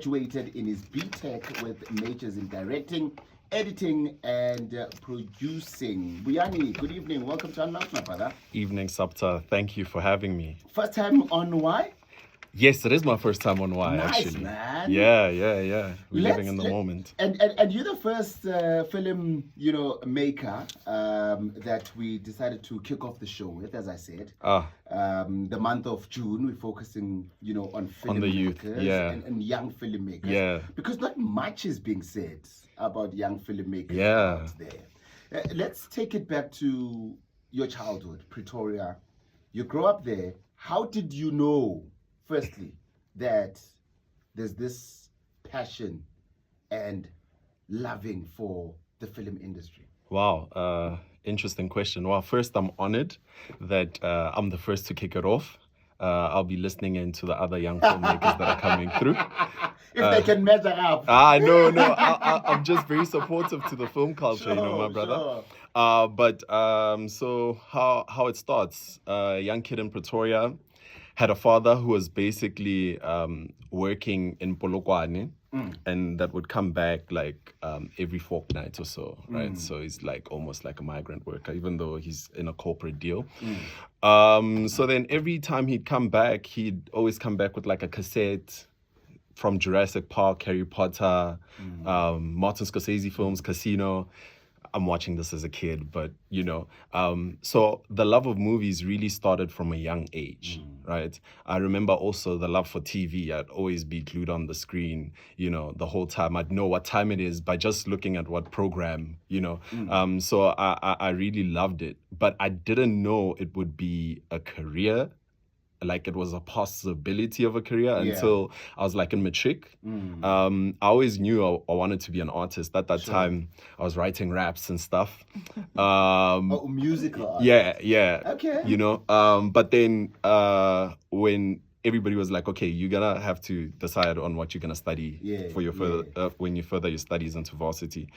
graduated in his BTech with majors in directing, editing, and producing. Vuyani, good evening. Welcome to Unlocked, my brother. Evening, Supta. Thank you for having me. First time on Y? Yes, it is my first time on Y, Nice, actually. man. Yeah. We're living in the moment. And you're the first film, maker that we decided to kick off the show with, as I said. The month of June, we're focusing, on filmmakers On the youth, yeah. and young filmmakers. Yeah. Because not much is being said about young filmmakers out there. Let's take it back to your childhood, Pretoria. You grew up there. How did you know, firstly, that there's this passion and loving for the film industry? Wow, interesting question. Well, first, I'm honored that I'm the first to kick it off. I'll be listening in to the other young filmmakers that are coming through. If they can measure up. No. I'm just very supportive to the film culture, my brother. Sure. So how it starts, a young kid in Pretoria, had a father who was basically working in Polokwane, and that would come back like every fortnight or so, right? So he's like almost like a migrant worker, even though he's in a corporate deal. So then every time he'd come back, he'd always come back with like a cassette from Jurassic Park, Harry Potter, Martin Scorsese films, Casino. I'm watching this as a kid, but so the love of movies really started from a young age, right? I remember also the love for TV. I'd always be glued on the screen, the whole time. I'd know what time it is by just looking at what program, So I really loved it, but I didn't know it would be a career. Like it was a possibility of a career until I was like in matric. I always knew I wanted to be an artist. At that time, I was writing raps and stuff. Musical artist. Yeah. Okay. But then when everybody was like, okay, you're gonna have to decide on what you're gonna study for your further when you further your studies into varsity.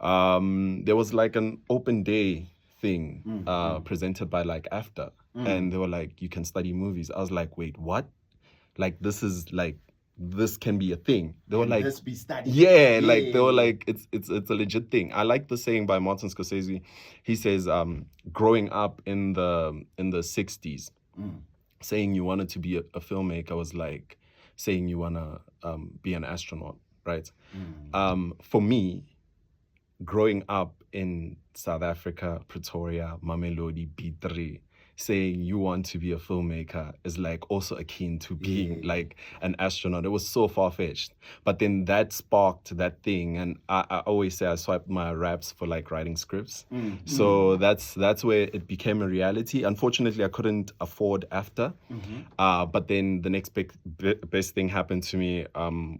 There was like an open day thing presented by like AFTA. And they were like, you can study movies. I was like, wait, what? Like, this can be a thing. They were like, this be studied. Like they were like, it's a legit thing. I like the saying by Martin Scorsese. He says, growing up in the 60s, saying you wanted to be a filmmaker was like saying you wanna be an astronaut, right? For me, growing up in South Africa, Pretoria, Mamelodi, B3, saying you want to be a filmmaker is like also akin to being like an astronaut. It was so far-fetched. But then that sparked that thing. And I always say I swiped my raps for like writing scripts. So that's where it became a reality. Unfortunately, I couldn't afford AFTA. But then the next best thing happened to me,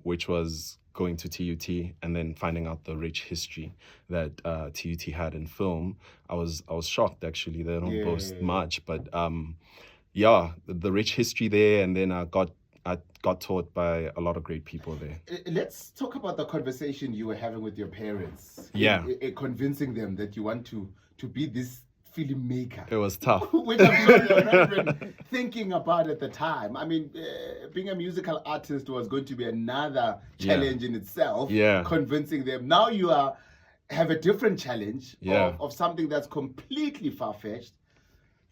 which was going to TUT and then finding out the rich history that TUT had in film. I was shocked, actually. They don't boast much, but the rich history there, and then I got taught by a lot of great people there. Let's talk about the conversation you were having with your parents. Convincing them that you want to be this filmmaker. It was tough. Which I'm sure they were thinking about at the time. I mean, being a musical artist was going to be another challenge in itself. Convincing them. Now you have a different challenge of something that's completely far-fetched.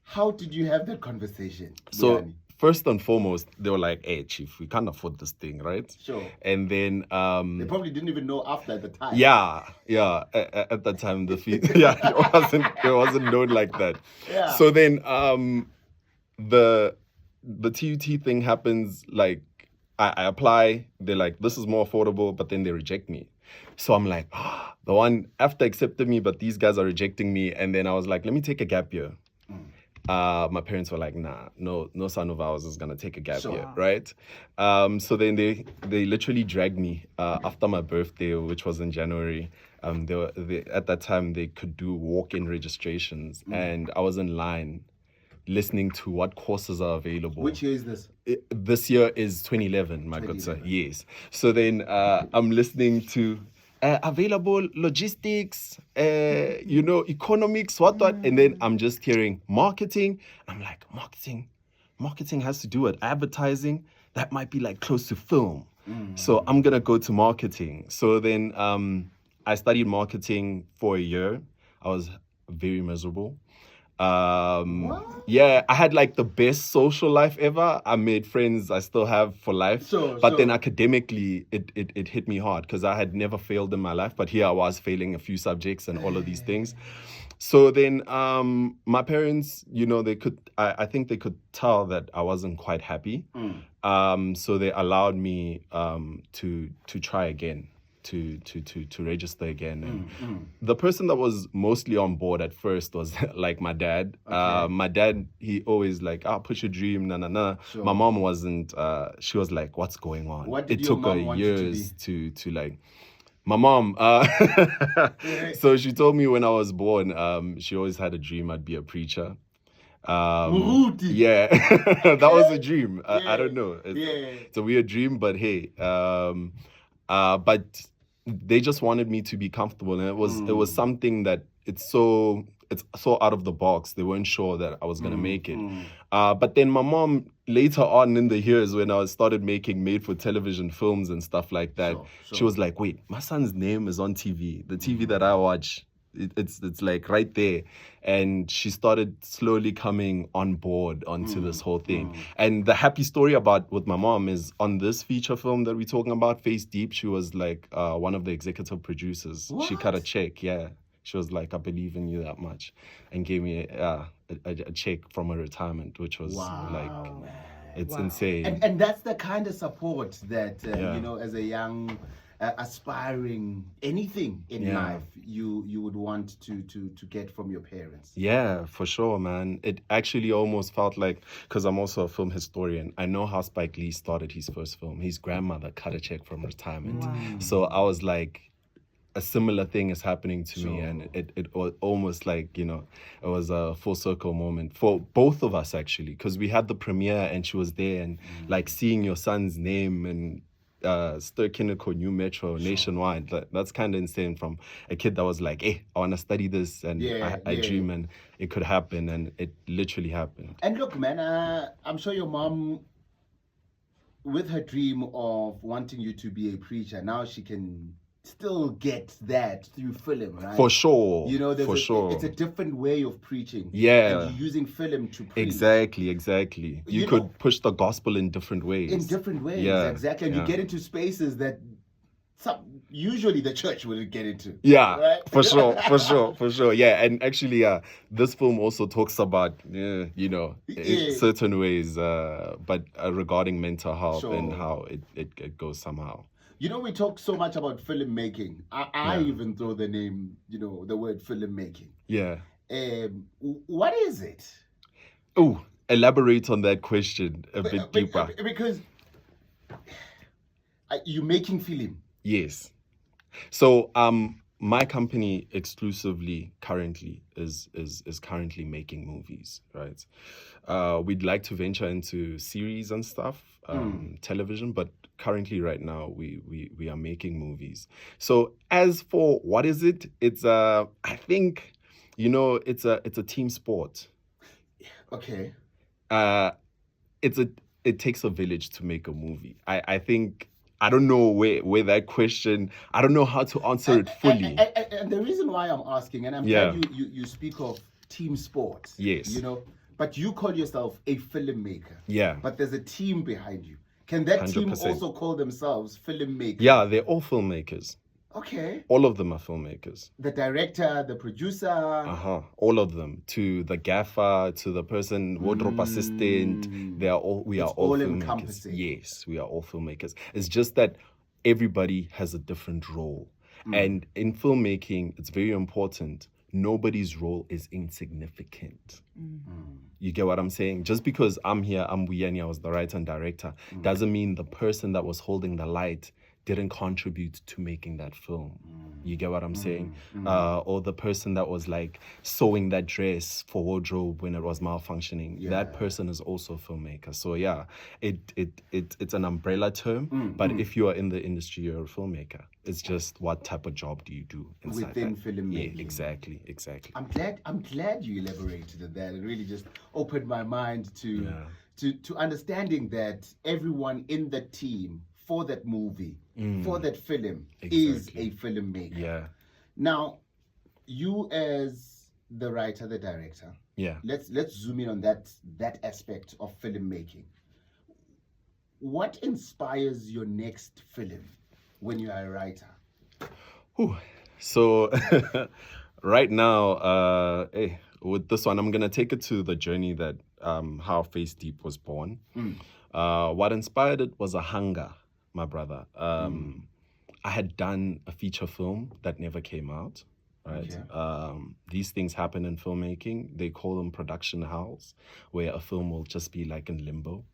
How did you have that conversation, Vuyani? First and foremost, they were like, hey, Chief, we can't afford this thing, right? Sure. And then... they probably didn't even know after at the time. Yeah. At that time, it wasn't known like that. So then the TUT thing happens, like, I apply, they're like, this is more affordable, but then they reject me. So I'm like, the one after accepted me, but these guys are rejecting me. And then I was like, let me take a gap year. My parents were like, nah, no son of ours is gonna take a gap year, right? So then they literally dragged me after my birthday, which was in January. At that time they could do walk-in registrations, and I was in line listening to what courses are available. Which year is this? This year is 2011, my good sir. Yes. So then I'm listening to available logistics, economics, what, and then I'm just hearing marketing. I'm like, marketing has to do with advertising. That might be like close to film. So I'm gonna go to marketing. So then I studied marketing for a year. I was very miserable. Yeah, I had like the best social life ever. I made friends I still have for life. But then academically it hit me hard because I had never failed in my life, but here I was failing a few subjects and all of these things. So then my parents, you know, I think they could tell that I wasn't quite happy. So they allowed me to try again, to register again. And the person that was mostly on board at first was like my dad. My dad, he always like, push your dream, na. My mom wasn't. She was like, what's going on? What did it your took mom her want you years to like. My mom, so she told me when I was born, she always had a dream I'd be a preacher. Yeah, that was a dream. I don't know. It's a weird dream, but hey, but they just wanted me to be comfortable, and it was something that it's so out of the box. They weren't sure that I was gonna make it. But then my mom, later on in the years when I started making made-for-television films and stuff like that, she was like, "Wait, my son's name is on TV. The TV that I watch, it's like right there." And she started slowly coming on board onto this whole thing. And the happy story with my mom is on this feature film that we're talking about, Face Deep, she was like one of the executive producers. What? She cut a check, yeah. She was like, I believe in you that much, and gave me a check from her retirement, which was it's insane. And that's the kind of support that, you know, as a young, aspiring anything in life, you would want to get from your parents. Yeah, for sure, man. It actually almost felt like, because I'm also a film historian, I know how Spike Lee started his first film. His grandmother cut a check from retirement. So I was like, a similar thing is happening to me, and it was almost like, you know, it was a full circle moment for both of us actually, because we had the premiere and she was there, and like seeing your son's name and Ster-Kinnico, New Metro, nationwide, that's kind of insane from a kid that was like, hey, I want to study this, and I dream and it could happen, and it literally happened. And look, man, I'm sure your mom, with her dream of wanting you to be a preacher, now she can still get that through film, right? For sure. You know, it's a different way of preaching. Yeah. And you're using film to preach. Exactly. You could push the gospel in different ways. Yeah. Exactly. And you get into spaces that usually the church wouldn't get into. Yeah, right? for sure. Yeah, and actually, this film also talks about, you know, in certain ways, but regarding mental health and how it goes somehow. You know, we talk so much about filmmaking. I even throw the name, you know, the word filmmaking. Yeah. What is it? Oh, elaborate on that question a bit deeper. Because you're making film. Yes. So my company exclusively currently is currently making movies, right? We'd like to venture into series and stuff, television, but currently right now we are making movies. So as for what is it? It's I think, you know, it's a team sport. Okay. It takes a village to make a movie. I think, I don't know where that question, I don't know how to answer it fully. And the reason why I'm asking, and I'm glad you speak of team sports. Yes. You know, but you call yourself a filmmaker. Yeah. But there's a team behind you. Can that 100%. Team also call themselves filmmakers? Yeah, they're all filmmakers. Okay. All of them are filmmakers. The director, the producer. All of them. To the gaffer, to the person, wardrobe assistant. We are all filmmakers. Yes, we are all filmmakers. It's just that everybody has a different role. And in filmmaking, it's very important. Nobody's role is insignificant. You get what I'm saying? Just because I'm here, I'm Vuyani, I was the writer and director, doesn't mean the person that was holding the light didn't contribute to making that film. You get what I'm saying? Or the person that was like sewing that dress for wardrobe when it was malfunctioning. That person is also a filmmaker. So yeah, it's an umbrella term, but if you are in the industry, you're a filmmaker. It's just what type of job do you do inside within filmmaking? Yeah, exactly. I'm glad you elaborated on that. It really just opened my mind to understanding that everyone in the team for that movie, for that film, Exactly. is a filmmaker. Yeah. Now, you as the writer, the director, let's zoom in on that aspect of filmmaking. What inspires your next film when you are a writer? So right now, with this one, I'm gonna take it to the journey that how Face Deep was born. What inspired it was a hunger, my brother. I had done a feature film that never came out. Right. Okay. These things happen in filmmaking. They call them production house, where a film will just be like in limbo.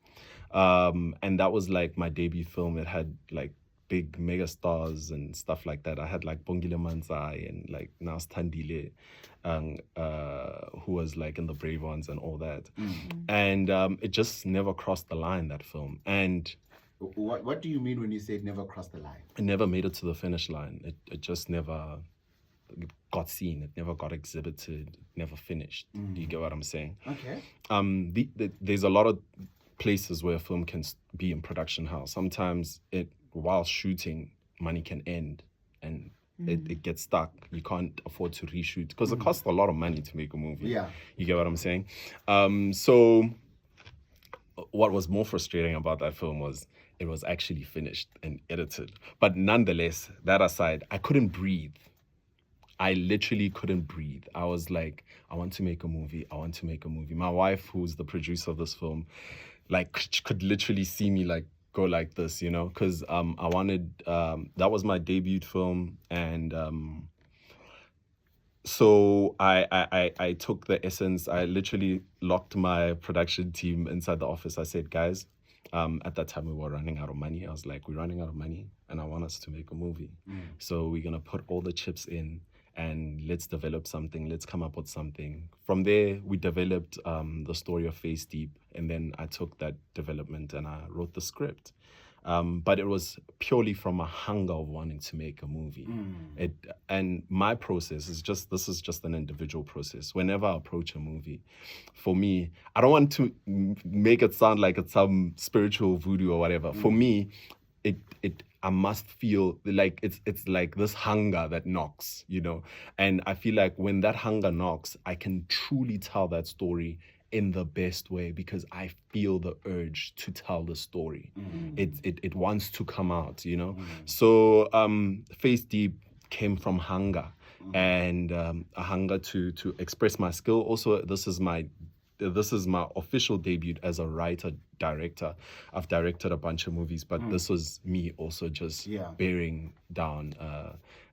And that was like my debut film. It had like big mega stars and stuff like that. I had like Bongile Manzai and like Nas Tandile, who was like in the Brave Ones and all that. And it just never crossed the line, that film. And what do you mean when you say it never crossed the line? It never made it to the finish line. It just never got seen. It never got exhibited. Never finished. Do you get what I'm saying? Okay. There's a lot of places where a film can be in production house. Sometimes while shooting, money can end and it gets stuck. You can't afford to reshoot because it costs a lot of money to make a movie. Yeah. You get what I'm saying? So what was more frustrating about that film was it was actually finished and edited. But nonetheless, that aside, I couldn't breathe. I literally couldn't breathe. I was like, I want to make a movie. I want to make a movie. My wife, who's the producer of this film, like could literally see me like go like this, you know, because I wanted, that was my debut film. And so I took the essence. I literally locked my production team inside the office. I said, guys, at that time we were running out of money. I was like, we're running out of money and I want us to make a movie. So we're going to put all the chips in and let's develop something. Let's come up with something. From there, we developed the story of Face Deep. And then I took that development and I wrote the script. But it was purely from a hunger of wanting to make a movie. And my process is this is just an individual process. Whenever I approach a movie, for me, I don't want to make it sound like it's some spiritual voodoo or whatever. For me, I must feel like it's like this hunger that knocks, you know. And I feel like when that hunger knocks, I can truly tell that story in the best way because I feel the urge to tell the story. It wants to come out, you know. So Face Deep came from hunger and a hunger to express my skill. Also, this is my official debut as a writer-director. I've directed a bunch of movies, but this was me also just bearing down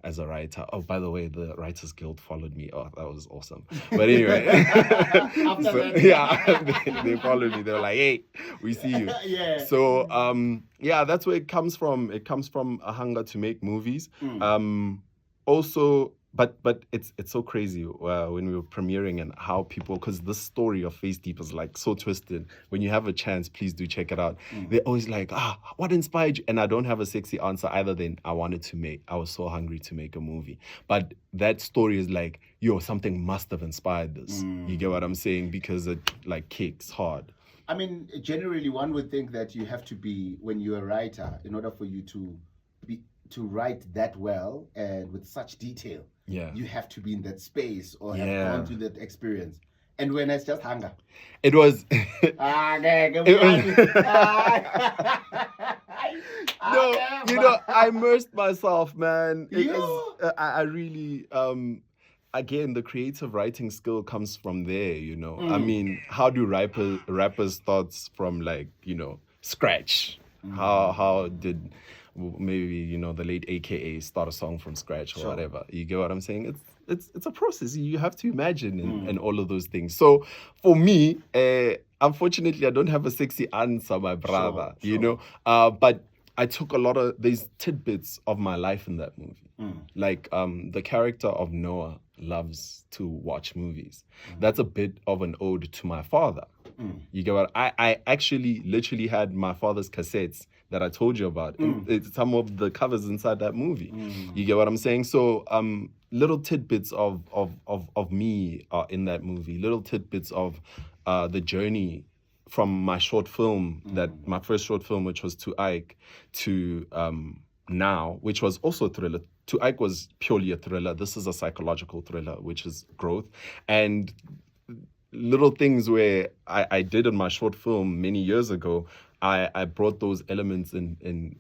as a writer. Oh, by the way, the Writers Guild followed me. Oh, that was awesome. But anyway, they followed me. They were like, hey, we see you. So, that's where it comes from. It comes from a hunger to make movies. Also, But it's so crazy when we were premiering and how people, because this story of Face Deep is like so twisted. When you have a chance, please do check it out. They're always like, what inspired you? And I don't have a sexy answer either than I was so hungry to make a movie. But that story is like, something must have inspired this. You get what I'm saying? Because it like kicks hard. I mean, generally one would think that you have to be, when you're a writer, in order for you to write that well and with such detail, you have to be in that space or have gone through that experience. And when it's just hunger, it was. No, I immersed myself, man. I really. Again, the creative writing skill comes from there. You know, I mean, how do rappers start from like scratch? How did maybe the late AKA start a song from scratch or whatever? You get what I'm saying? It's a process. You have to imagine and all of those things. So for me, unfortunately, I don't have a sexy answer, my brother. You know, but I took a lot of these tidbits of my life in that movie. Like the character of Noah loves to watch movies. That's a bit of an ode to my father. You get what I actually literally had my father's cassettes that I told you about. It's some of the covers inside that movie. You get what I'm saying? So little tidbits of me are in that movie. Little tidbits of the journey from my short film, my first short film, which was To Ike, to now, which was also a thriller. To Ike was purely a thriller. This is a psychological thriller, which is growth. And little things where I did in my short film many years ago, I brought those elements in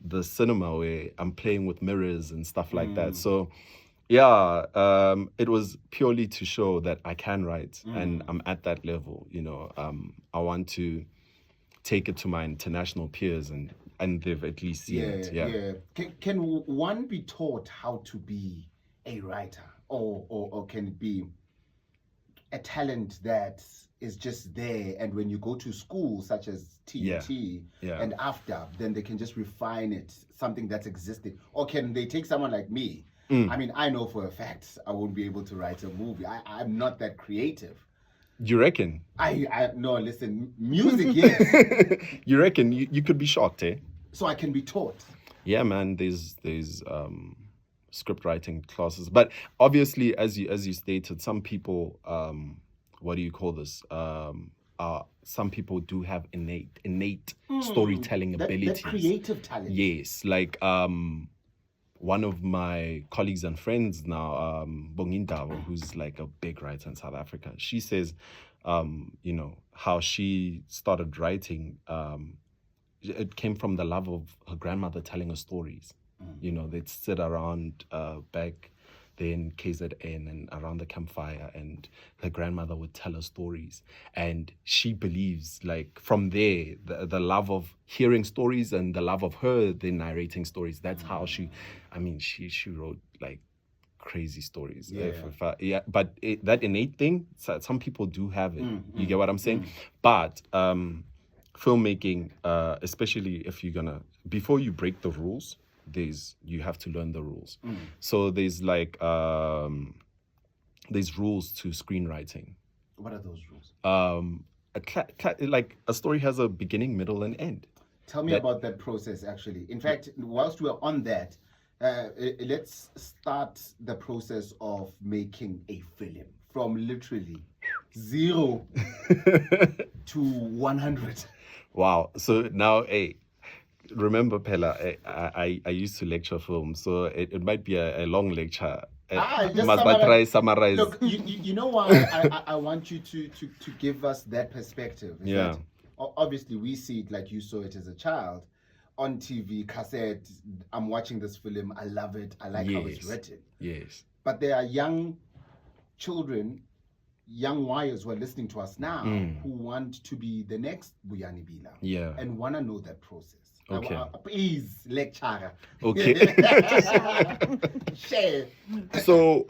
the cinema where I'm playing with mirrors and stuff like that. So yeah, it was purely to show that I can write and I'm at that level. You know, I want to take it to my international peers and they've at least seen it. Yeah. Can one be taught how to be a writer, or can it be a talent that is just there, and when you go to school such as TUT and after, then they can just refine it, something that's existing? Or can they take someone like me? I mean, I know for a fact I won't be able to write a movie. I'm not that creative. You reckon? No, listen, music, yes. You reckon you could be shocked, eh? So I can be taught. Yeah, man, there's script writing classes. But obviously, as you stated, some people what do you call this? Some people do have innate storytelling abilities. That creative talent. Yes, like one of my colleagues and friends now, Bongindabo, who's like a big writer in South Africa, she says, you know, how she started writing, it came from the love of her grandmother telling her stories. You know, they'd sit around back then KZN and around the campfire, and her grandmother would tell her stories. And she believes, like, from there, the love of hearing stories and the love of her then narrating stories, that's how she wrote like crazy stories. But that innate thing, some people do have it. You get what I'm saying? But filmmaking, especially if you're gonna, before you break the rules, you have to learn the rules. So there's like there's rules to screenwriting. What are those rules? Like a story has a beginning, middle, and end. Tell me about that process, actually. In fact, whilst we're on that, let's start the process of making a film from literally 0 to 100. Wow. So now, remember, Pella, I used to lecture film, so it might be a long lecture. Just summarize. Look, you know why I want you to give us that perspective. That obviously, we see it like you saw it as a child on TV, cassette. I'm watching this film. I love it. I like how it's written. Yes. But there are young children, young wires who are listening to us now who want to be the next Vuyani Bila. Yeah. And want to know that process. Okay. Please, lecturer. Okay. Share. So,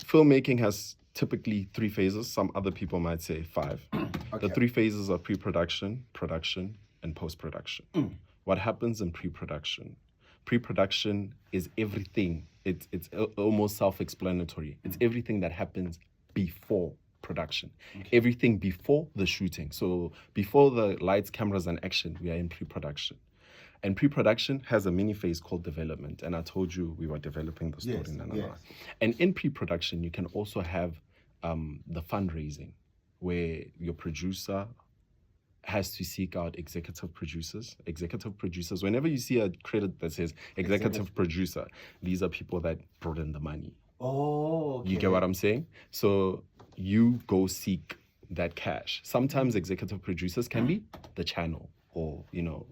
filmmaking has typically 3 phases. Some other people might say 5. Okay. The 3 phases are pre-production, production, and post-production. What happens in pre-production? Pre-production is everything. It's almost self-explanatory. It's everything that happens before production. Everything before the shooting. So before the lights, cameras, and action, we are in pre-production. And pre-production has a mini phase called development. And I told you we were developing the story. And in pre-production, you can also have the fundraising, where your producer has to seek out executive producers. Whenever you see a credit that says executive producer, these are people that brought in the money. Oh, okay. You get what I'm saying? So you go seek that cash. Sometimes executive producers can be the channel, or, you know,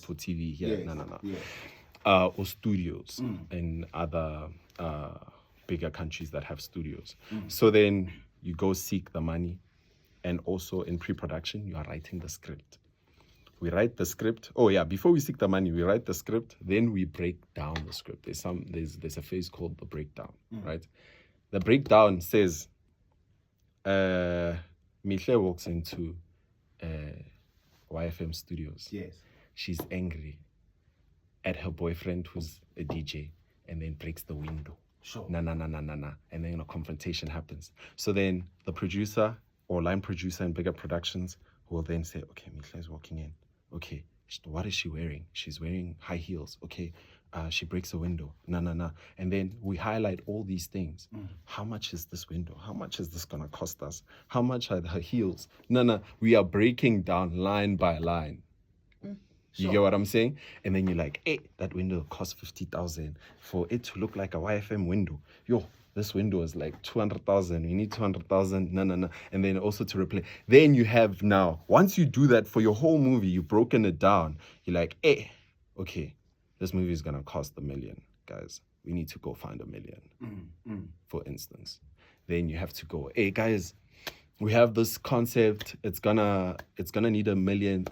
for TV here. Or studios in other bigger countries that have studios. So then you go seek the money. And also in pre-production, you are writing the script. We write the script. Before we seek the money, we write the script. Then we break down the script. There's a phase called the breakdown, right? The breakdown says, Mihle walks into YFM studios. Yes. She's angry at her boyfriend, who's a DJ, and then breaks the window. Sure. Na. And then a confrontation happens. So then the producer or line producer in bigger productions will then say, okay, Mihle is walking in. Okay, what is she wearing? She's wearing high heels. Okay, she breaks a window. No. And then we highlight all these things. How much is this window? How much is this gonna cost us? How much are her heels? No. We are breaking down line by line. You get what I'm saying? And then you're like, hey, that window costs 50,000 for it to look like a YFM window. Yo, this window is like 200,000. We need 200,000. No. And then also to replace. Then you have now, once you do that for your whole movie, you've broken it down. You're like, hey, okay, this movie is going to cost $1 million, guys. We need to go find $1 million, for instance. Then you have to go, hey, guys, we have this concept. It's gonna need $1 million.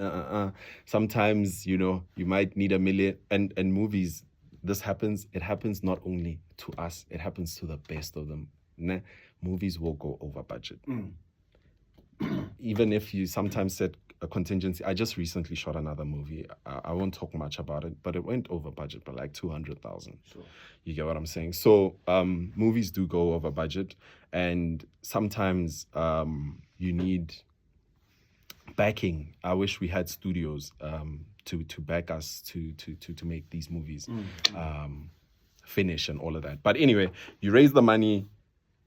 Sometimes, you might need $1 million. And movies, this happens. It happens not only to us. It happens to the best of them. Né? Movies will go over budget. Even if you sometimes set a contingency. I just recently shot another movie. I won't talk much about it, but it went over budget by like 200,000. Sure. You get what I'm saying? So movies do go over budget, and sometimes you need backing. I wish we had studios to back us to make these movies finish and all of that. But anyway, you raise the money.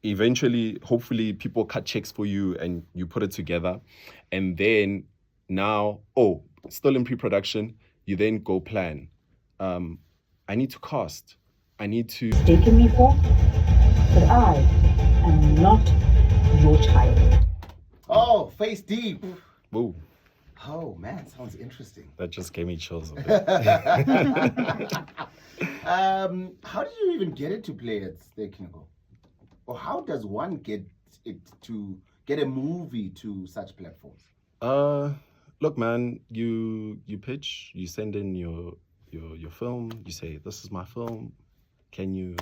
Eventually, hopefully, people cut checks for you and you put it together. And then now, still in pre-production, you then go plan. I need to cast. I need to... Taken me for, but I am not your child. Oh, face deep. Whoa. Oh, man, sounds interesting. That just gave me chills a bit. How did you even get it to play at Stekingo? Or how does one get a movie to such platforms? Look, man, you pitch, you send in your film, you say, this is my film, can you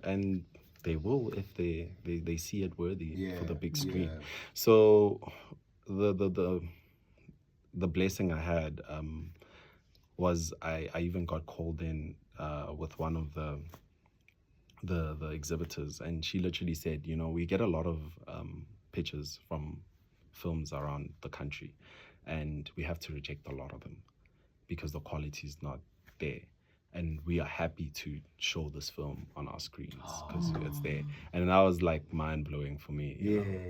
and they will if they see it worthy for the big screen. Yeah. So the blessing I had was I even got called in with one of the exhibitors, and she literally said, we get a lot of pitches from films around the country, and we have to reject a lot of them because the quality is not there, and we are happy to show this film on our screens because it's there. And that was like mind-blowing for me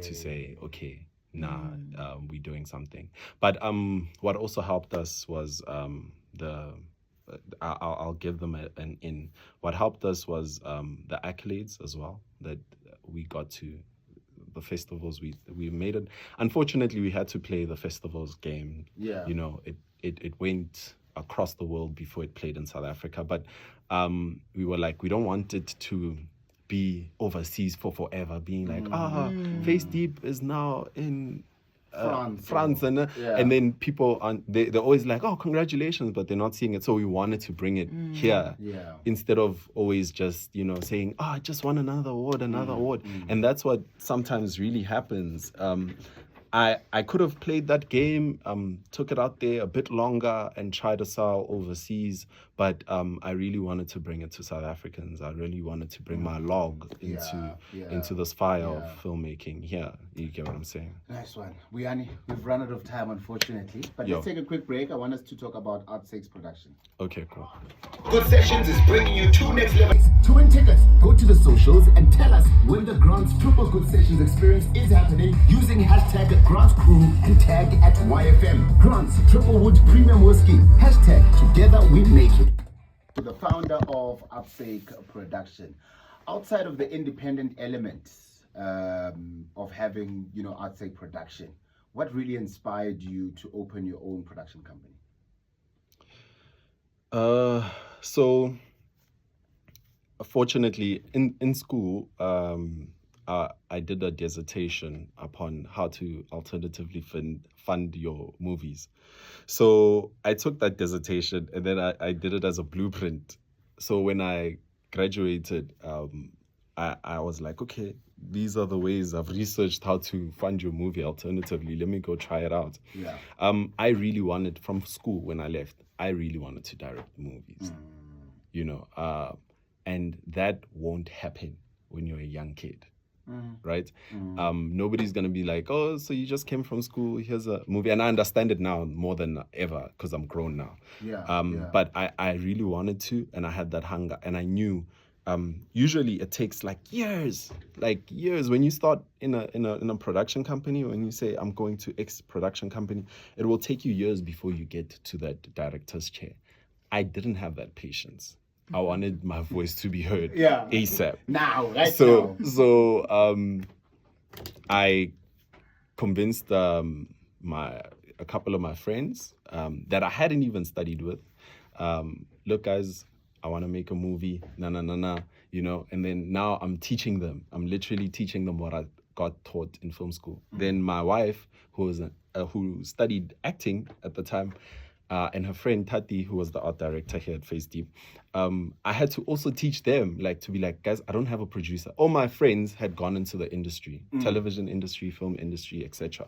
to say, okay, we're doing something. But what also helped us was I'll give them an in. What helped us was the accolades as well that we got to the festivals. We made it. Unfortunately, we had to play the festivals game. Yeah. It went across the world before it played in South Africa. But we were like, we don't want it to be overseas for forever, being like, Face Deep is now in France and then people they're always like, oh, congratulations, but they're not seeing it. So we wanted to bring it here instead of always just saying, oh, I just won another award. And that's what sometimes really happens. I could have played that game, took it out there a bit longer and tried to sell overseas, but I really wanted to bring it to South Africans. I really wanted to bring my log into this fire of filmmaking here. You get what I'm saying? Nice one. Vuyani, we've run out of time, unfortunately, but let's take a quick break. I want us to talk about Art6 production. Okay, cool. Good Sessions is bringing you two next levels. To win tickets, go to the socials and tell us when the Grants Triple Good Sessions experience is happening using hashtag Grants Crew and tag at YFM. Grants Triple Wood Premium Whiskey. Hashtag Together We Make It. The founder of Art6 Production. Outside of the independent element of having, Art6 Production, what really inspired you to open your own production company? So fortunately in school, I did a dissertation upon how to alternatively fund your movies. So I took that dissertation and then I did it as a blueprint. So when I graduated, I was like, okay, these are the ways I've researched how to fund your movie alternatively. Let me go try it out. Yeah. I really wanted, from school when I left, I really wanted to direct movies, and that won't happen when you're a young kid. right? Nobody's gonna be like, oh, so you just came from school, here's a movie. And I understand it now more than ever because I'm grown now. But I really wanted to, and I had that hunger, and I knew usually it takes like years when you start in a production company. When you say I'm going to X production company, it will take you years before you get to that director's chair. I didn't have that patience. I wanted my voice to be heard ASAP. So I convinced a couple of my friends that I hadn't even studied with. Look, guys, I want to make a movie. You know. And then now I'm teaching them. I'm literally teaching them what I got taught in film school. Then my wife, who studied acting at the time, and her friend Tati, who was the art director here at Face Deep, I had to also teach them, to be like, guys, I don't have a producer. All my friends had gone into the industry, television industry, film industry, etc.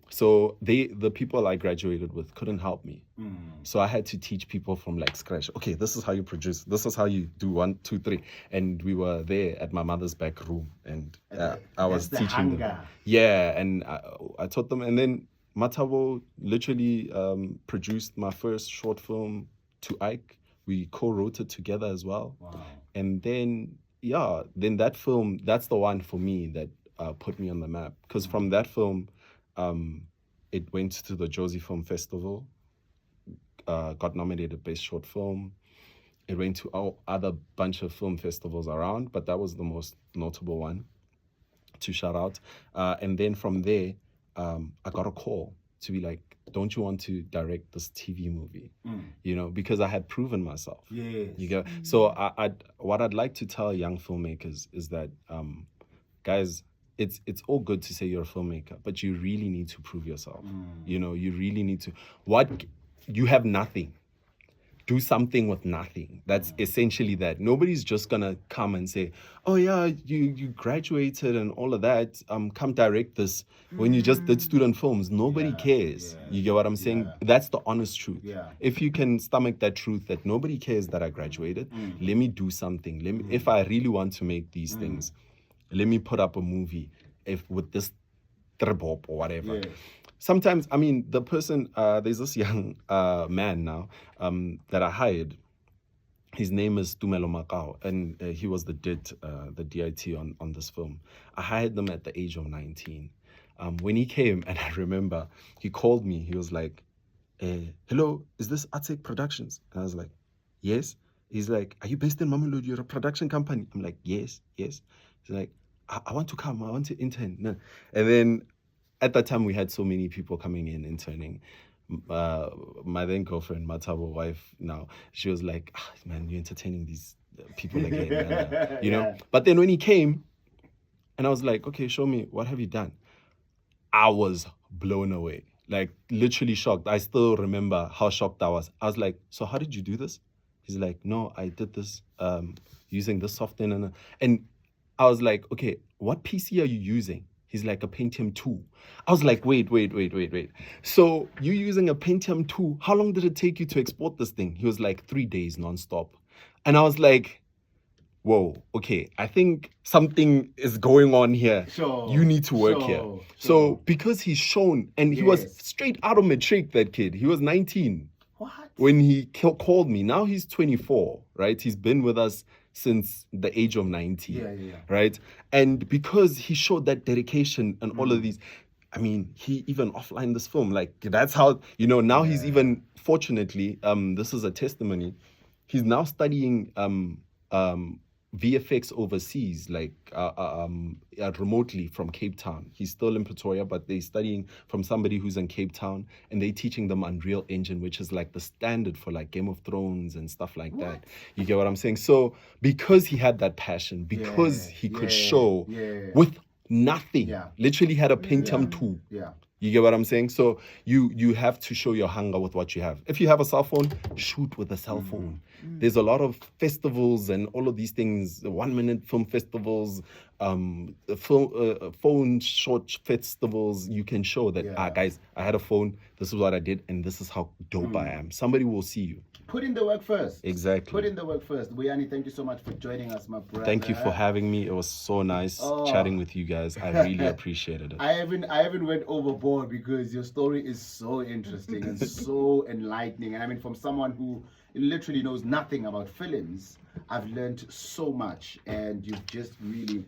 So the people I graduated with couldn't help me. So I had to teach people from scratch. Okay, this is how you produce. This is how you do 1, 2, 3. And we were there at my mother's back room, and I was teaching them. Yeah, and I taught them, and then Matabo literally produced my first short film to Ike. We co-wrote it together as well. And then, that film, that's the one for me that put me on the map. Because from that film, it went to the Josie Film Festival, got nominated Best Short Film. It went to all other bunch of film festivals around, but that was the most notable one to shout out. And then from there, I got a call to be like, don't you want to direct this TV movie? You know, because I had proven myself. You get. So what I'd like to tell young filmmakers is that, guys, it's all good to say you're a filmmaker, but you really need to prove yourself. You know, you really need to. You have nothing. Do something with nothing. That's essentially that. Nobody's just gonna come and say, oh yeah, you graduated and all of that, come direct this when you just did student films. Nobody cares. You get what I'm saying? That's the honest truth. If you can stomach that truth that nobody cares that I graduated, let me do something. If I really want to make these things, let me put up a movie with this tribop or whatever. Sometimes, I mean, the person, there's this young man now that I hired. His name is Tumelo Makao, and he was the DIT on this film. I hired them at the age of 19. When he came, and I remember, he called me. He was like, hello, is this Atek Productions? And I was like, yes. He's like, are you based in Mamelodi? You're a production company? I'm like, yes. He's like, I want to come. I want to intern. No. And then at that time, we had so many people coming in, interning. My then girlfriend, Matabo, wife now, she was like, man, you're entertaining these people again. You know? But then when he came, and I was like, okay, show me, what have you done? I was blown away. Literally shocked. I still remember how shocked I was. I was like, so how did you do this? He's like, no, I did this using this software. And I was like, okay, what PC are you using? He's like, a Pentium 2. I was like, wait. So you using a Pentium 2, how long did it take you to export this thing? He was like, 3 days nonstop. And I was like, whoa, okay, I think something is going on here. You need to work here. So because he's shown, and he was straight out of matric, that kid. He was 19. What? When he called me. Now he's 24, right? He's been with us since the age of 19, right? And because he showed that dedication and all of these, I mean, he even offlined this film. That's how, now he's even, fortunately, this is a testimony, he's now studying VFX overseas, remotely from Cape Town. He's still in Pretoria, but they're studying from somebody who's in Cape Town, and they're teaching them Unreal Engine, which is the standard for Game of Thrones and stuff like that. You get what I'm saying? So because he had that passion, because he could show with nothing, literally had a Pentium 2. You get what I'm saying? So you have to show your hunger with what you have. If you have a cell phone, shoot with a cell phone. There's a lot of festivals and all of these things, 1-minute film festivals, phone short festivals, you can show that guys, I had a phone, this is what I did, and this is how dope I am. Somebody will see you. Put in the work first. Exactly. Put in the work first. Vuyani, thank you so much for joining us, my brother. Thank you for having me. It was so nice chatting with you guys. I really appreciated it. I haven't went overboard because your story is so interesting and so enlightening. And I mean, from someone who literally knows nothing about films, I've learned so much, and you've just really